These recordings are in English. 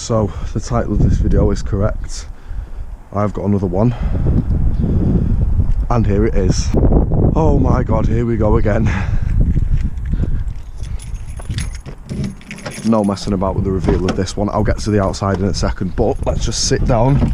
So the title of this video is correct. I've got another one, and here it is. Oh my god, here we go again. No messing about with the reveal of this one. I'll get to the outside in a second, but let's just sit down.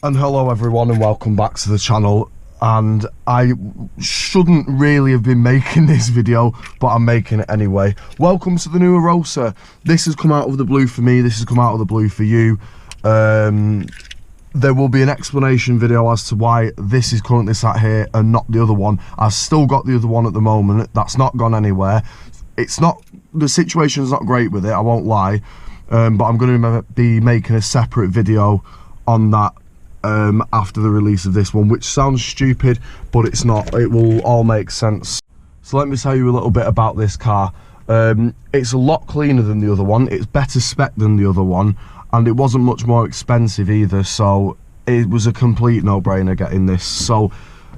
And hello everyone, and welcome back to the channel. And I shouldn't really have been making this video, but I'm making it anyway. Welcome to the new Arosa. This has come out of the blue for me, this has come out of the blue for you. There will be an explanation video as to why this is currently sat here and not the other one. I've still got the other one at the moment, that's not gone anywhere. It's not, the situation's not great with it, I won't lie, but I'm going to be making a separate video on that after the release of this one, which sounds stupid, but it's not. It will all make sense. So let me tell you a little bit about this car. It's a lot cleaner than the other one, it's better spec than the other one, and it wasn't much more expensive either, so it was a complete no-brainer getting this. So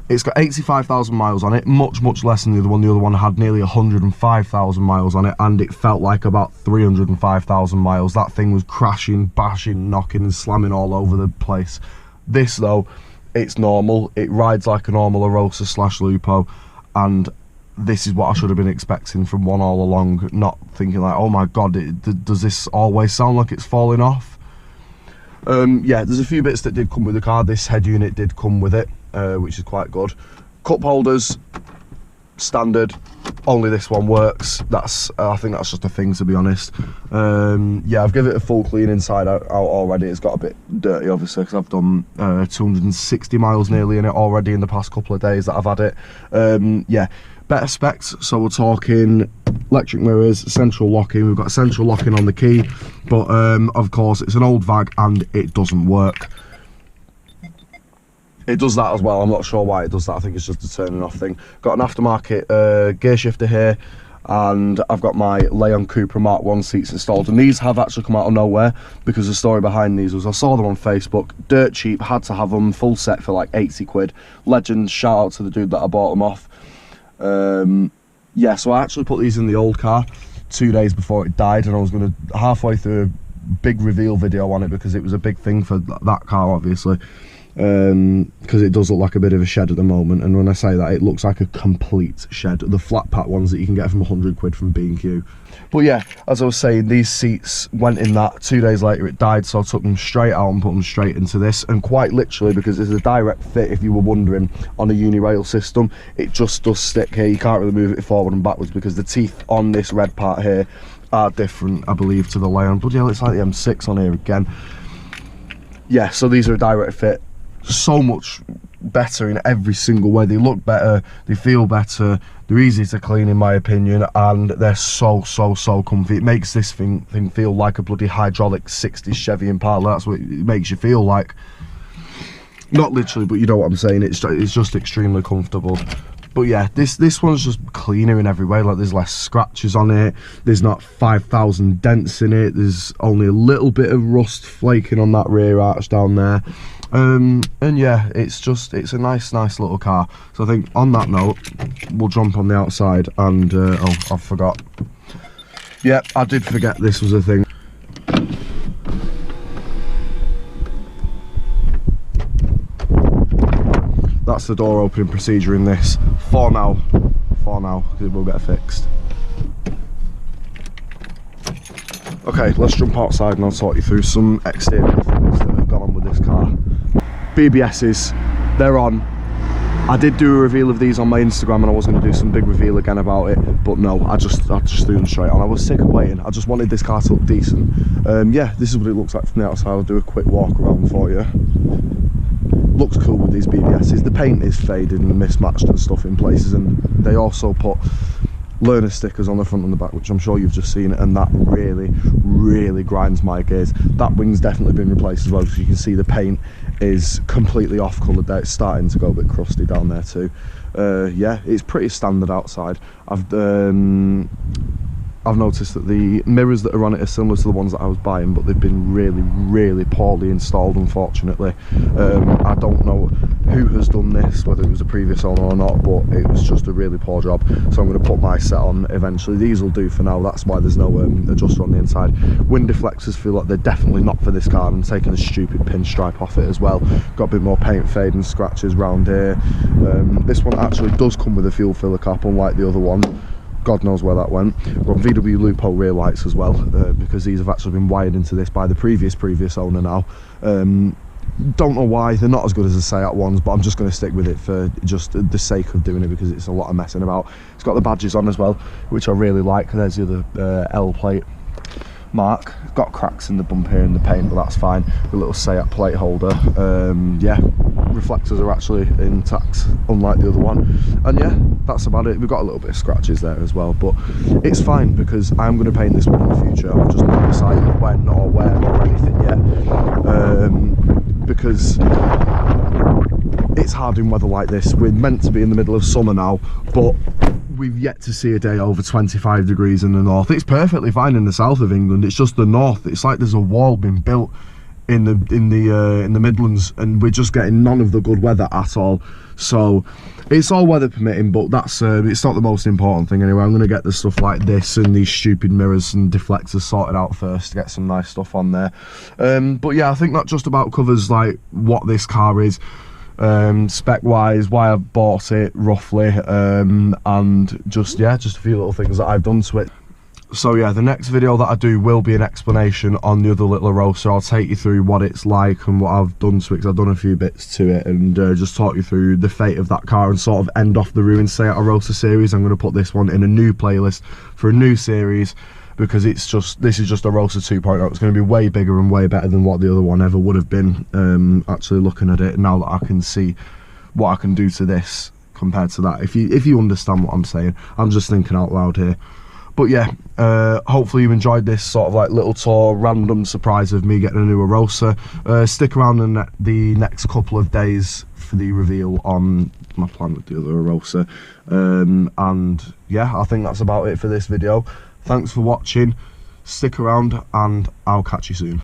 it's got 85,000 miles on it, much less than the other one. The other one had nearly 105,000 miles on it, and it felt like about 305,000 miles. That thing was crashing, bashing, knocking and slamming all over the place. This though, it's normal, it rides like a normal Arosa / Lupo, and this is what I should have been expecting from one all along, not thinking like, oh my god, does this always sound like it's falling off? Yeah, there's a few bits that did come with the car. This head unit did come with it, which is quite good. Cup holders, standard, only this one works. That's I think that's just a thing, to be honest. Yeah, I've given it a full clean inside out already. It's got a bit dirty obviously because I've done 260 miles nearly in it already in the past couple of days that I've had it. Yeah, better specs, so we're talking electric mirrors, central locking. We've got central locking on the key, but of course it's an old VAG and it doesn't work. It does that as well, I'm not sure why it does that, I think it's just a turning off thing. Got an aftermarket gear shifter here, and I've got my Leon Cooper Mark 1 seats installed, and these have actually come out of nowhere, because the story behind these was I saw them on Facebook, dirt cheap, had to have them, full set for like 80 quid. Legend, shout out to the dude that I bought them off. Yeah, so I actually put these in the old car 2 days before it died, and I was going to halfway through a big reveal video on it, because it was a big thing for that car obviously. Because it does look like a bit of a shed at the moment, and when I say that, it looks like a complete shed. The flat pack ones that you can get from 100 quid from B&Q. But yeah, as I was saying, these seats went in that. 2 days later it died, so I took them straight out and put them straight into this, and quite literally, because it's a direct fit, if you were wondering, on a uni-rail system, it just does stick here. You can't really move it forward and backwards because the teeth on this red part here are different, I believe, to the Leon. Bloody hell, it's like the M6 on here again. Yeah, so these are a direct fit. So much better in every single way. They look better, they feel better, they're easy to clean in my opinion, and they're so comfy. It makes this thing feel like a bloody hydraulic 60s Chevy Impala. That's what it makes you feel like. Not literally, but you know what I'm saying. It's just extremely comfortable. But yeah, this one's just cleaner in every way. Like, there's less scratches on it, there's not 5,000 dents in it, there's only a little bit of rust flaking on that rear arch down there. And yeah, it's a nice little car. So I think on that note, we'll jump on the outside, and oh, I forgot. Yeah, I did forget this was a thing. That's the door opening procedure in this, for now, because it will get fixed. Okay, let's jump outside and I'll talk you through some exterior things that have gone on with this car. BBS's, they're on. I did do a reveal of these on my Instagram, and I was going to do some big reveal again about it, but no, I just threw them straight on. I was sick of waiting, I just wanted this car to look decent. Yeah, this is what it looks like from the outside. I'll do a quick walk around for you. Looks cool with these BBS's. The paint is faded and mismatched and stuff in places, and they also put learner stickers on the front and the back, which I'm sure you've just seen, and that really grinds my gears. That wing's definitely been replaced as well, so you can see the paint is completely off coloured there. It's starting to go a bit crusty down there too. Yeah, it's pretty standard outside. I've noticed that the mirrors that are on it are similar to the ones that I was buying, but they've been really poorly installed, unfortunately. I don't know who has done this, whether it was a previous owner or not, but it was just a really poor job. So I'm going to put my set on eventually. These will do for now, that's why there's no adjuster on the inside. Wind deflectors feel like they're definitely not for this car. I'm taking the stupid pinstripe off it as well. Got a bit more paint fade and scratches round here. This one actually does come with a fuel filler cap, unlike the other one. God knows where that went. Got VW loophole rear lights as well, because these have actually been wired into this by the previous owner now. Don't know why, they're not as good as the Seat ones, but I'm just going to stick with it for just the sake of doing it, because it's a lot of messing about. It's got the badges on as well, which I really like. There's the other L plate mark. Got cracks in the bumper here in the paint, but that's fine. The little Seat plate holder. Yeah, reflectors are actually intact, unlike the other one. And yeah, that's about it. We've got a little bit of scratches there as well, but it's fine because I'm going to paint this one in the future. I've just not decided when or where or anything yet, because it's hard in weather like this. We're meant to be in the middle of summer now, but we've yet to see a day over 25 degrees in the north. It's perfectly fine in the south of England. It's just the north. It's like there's a wall being built in the Midlands, and we're just getting none of the good weather at all. So it's all weather permitting, but that's it's not the most important thing anyway. I'm going to get the stuff like this and these stupid mirrors and deflectors sorted out first to get some nice stuff on there. But yeah, I think that just about covers like what this car is, spec wise, why I've bought it roughly, and just a few little things that I've done to it. So yeah, the next video that I do will be an explanation on the other little Arosa. I'll take you through what it's like and what I've done to it, because I've done a few bits to it, and just talk you through the fate of that car and sort of end off the Ruined Seat Arosa series. I'm going to put this one in a new playlist for a new series, because this is just Arosa 2.0. It's going to be way bigger and way better than what the other one ever would have been. Actually looking at it now that I can see what I can do to this compared to that, if you understand what I'm saying. I'm just thinking out loud here. But yeah, hopefully you enjoyed this sort of like little tour, random surprise of me getting a new Arosa. Stick around in the next couple of days for the reveal on my plan with the other Arosa. And yeah, I think that's about it for this video. Thanks for watching, stick around, and I'll catch you soon.